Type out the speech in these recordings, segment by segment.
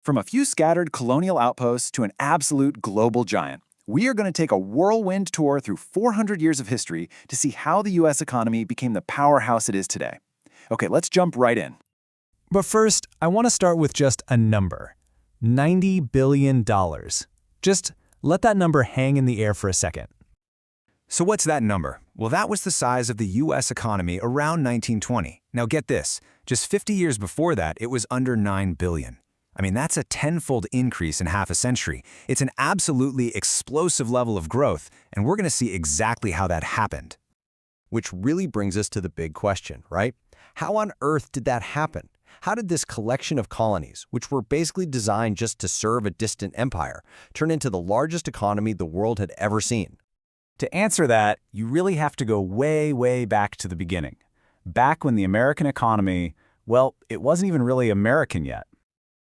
From a few scattered colonial outposts to an absolute global giant, we are going to take a whirlwind tour through 400 years of history to see how the U.S. economy became the powerhouse it is today. Okay, let's jump right in. But first, I want to start with just a number. $90 billion. Just let that number hang in the air for a second. So what's that number? Well, that was the size of the U.S. economy around 1920. Now get this, just 50 years before that, it was under $9 billion. I mean, that's a tenfold increase in half a century. It's an absolutely explosive level of growth, and we're going to see exactly how that happened. Which really brings us to the big question, right? How on earth did that happen? How did this collection of colonies, which were basically designed just to serve a distant empire, turn into the largest economy the world had ever seen? To answer that, you really have to go way, way back to the beginning. Back when the American economy, well, it wasn't even really American yet.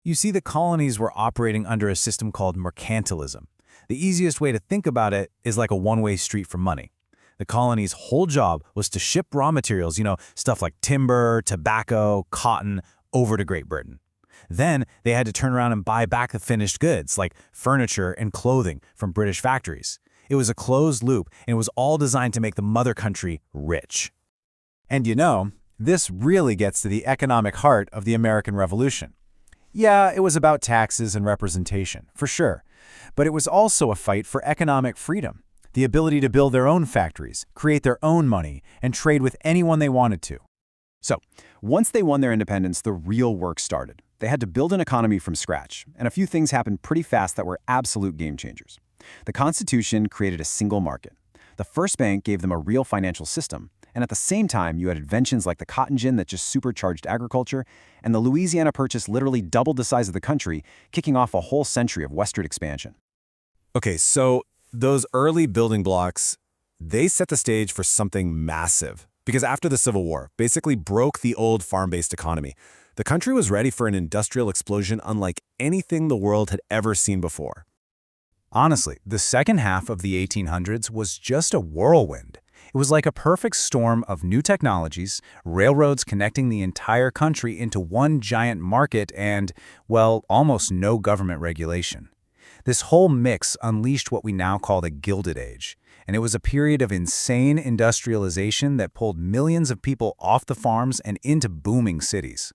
You see, the colonies were operating under a system called mercantilism. The easiest way to think about it is like a one-way street for money. The colony's whole job was to ship raw materials, stuff like timber, tobacco, cotton, over to Great Britain. Then they had to turn around and buy back the finished goods, like furniture and clothing, from British factories. It was a closed loop, and it was all designed to make the mother country rich. And this really gets to the economic heart of the American Revolution. Yeah, it was about taxes and representation, for sure. But it was also a fight for economic freedom, the ability to build their own factories, create their own money, and trade with anyone they wanted to. So, once they won their independence, the real work started. They had to build an economy from scratch, and a few things happened pretty fast that were absolute game changers. The Constitution created a single market. The first bank gave them a real financial system, and at the same time, you had inventions like the cotton gin that just supercharged agriculture, and the Louisiana Purchase literally doubled the size of the country, kicking off a whole century of westward expansion. Okay, so those early building blocks, they set the stage for something massive. Because after the Civil War basically broke the old farm-based economy, the country was ready for an industrial explosion unlike anything the world had ever seen before. Honestly, the second half of the 1800s was just a whirlwind. It was like a perfect storm of new technologies, railroads connecting the entire country into one giant market, and, well, almost no government regulation. This whole mix unleashed what we now call the Gilded Age, and it was a period of insane industrialization that pulled millions of people off the farms and into booming cities.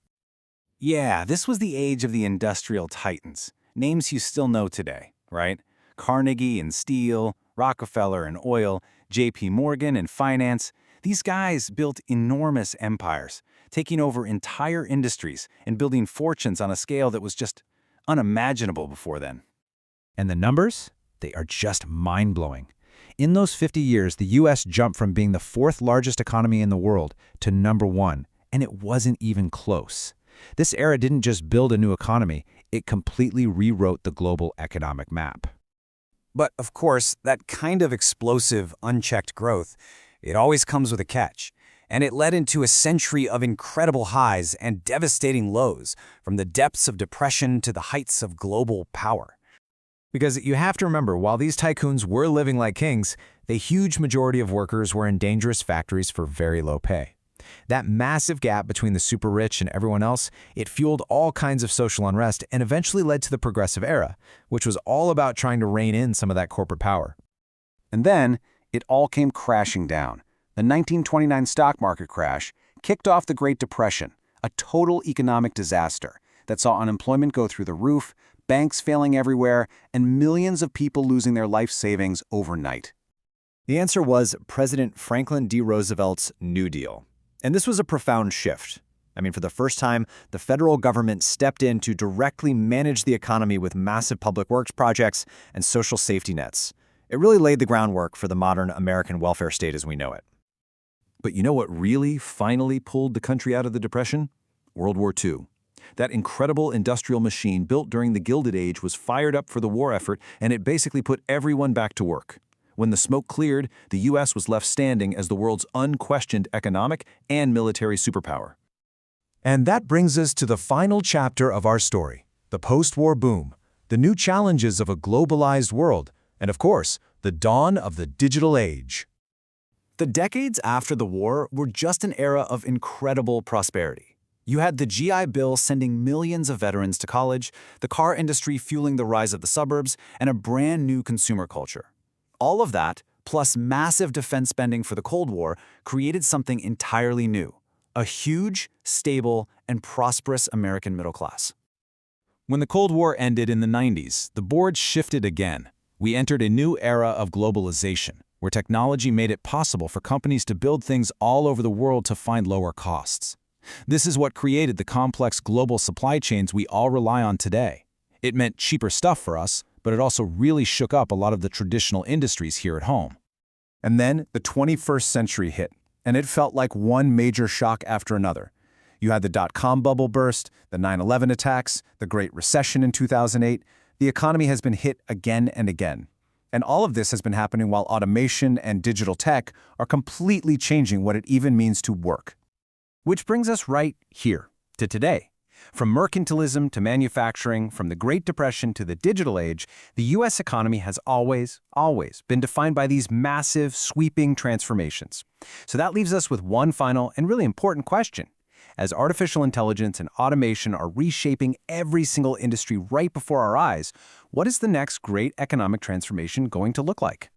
Yeah, this was the age of the industrial titans, names you still know today, right? Carnegie in steel, Rockefeller in oil, J.P. Morgan in finance. These guys built enormous empires, taking over entire industries and building fortunes on a scale that was just unimaginable before then. And the numbers? They are just mind-blowing. In those 50 years, the U.S. jumped from being the fourth largest economy in the world to number one, and it wasn't even close. This era didn't just build a new economy, it completely rewrote the global economic map. But, of course, that kind of explosive, unchecked growth, it always comes with a catch. And it led into a century of incredible highs and devastating lows, from the depths of depression to the heights of global power. Because you have to remember, while these tycoons were living like kings, the huge majority of workers were in dangerous factories for very low pay. That massive gap between the super rich and everyone else, it fueled all kinds of social unrest and eventually led to the Progressive Era, which was all about trying to rein in some of that corporate power. And then, it all came crashing down. The 1929 stock market crash kicked off the Great Depression, a total economic disaster that saw unemployment go through the roof, banks failing everywhere, and millions of people losing their life savings overnight. The answer was President Franklin D. Roosevelt's New Deal. And this was a profound shift. I mean, for the first time, the federal government stepped in to directly manage the economy with massive public works projects and social safety nets. It really laid the groundwork for the modern American welfare state as we know it. But you know what really finally pulled the country out of the Depression? World War II. That incredible industrial machine built during the Gilded Age was fired up for the war effort, and it basically put everyone back to work. When the smoke cleared, the U.S. was left standing as the world's unquestioned economic and military superpower. And that brings us to the final chapter of our story, the post-war boom, the new challenges of a globalized world, and of course, the dawn of the digital age. The decades after the war were just an era of incredible prosperity. You had the GI Bill sending millions of veterans to college, the car industry fueling the rise of the suburbs, and a brand new consumer culture. All of that, plus massive defense spending for the Cold War, created something entirely new: a huge, stable, and prosperous American middle class. When the Cold War ended in the 90s, the board shifted again. We entered a new era of globalization, where technology made it possible for companies to build things all over the world to find lower costs. This is what created the complex global supply chains we all rely on today. It meant cheaper stuff for us, but it also really shook up a lot of the traditional industries here at home. And then the 21st century hit, and it felt like one major shock after another. You had the dot-com bubble burst, the 9/11 attacks, the Great Recession in 2008. The economy has been hit again and again. And all of this has been happening while automation and digital tech are completely changing what it even means to work. Which brings us right here, to today. From mercantilism to manufacturing, from the Great Depression to the digital age, the U.S. economy has always been defined by these massive, sweeping transformations. So that leaves us with one final and really important question. As artificial intelligence and automation are reshaping every single industry right before our eyes, what is the next great economic transformation going to look like?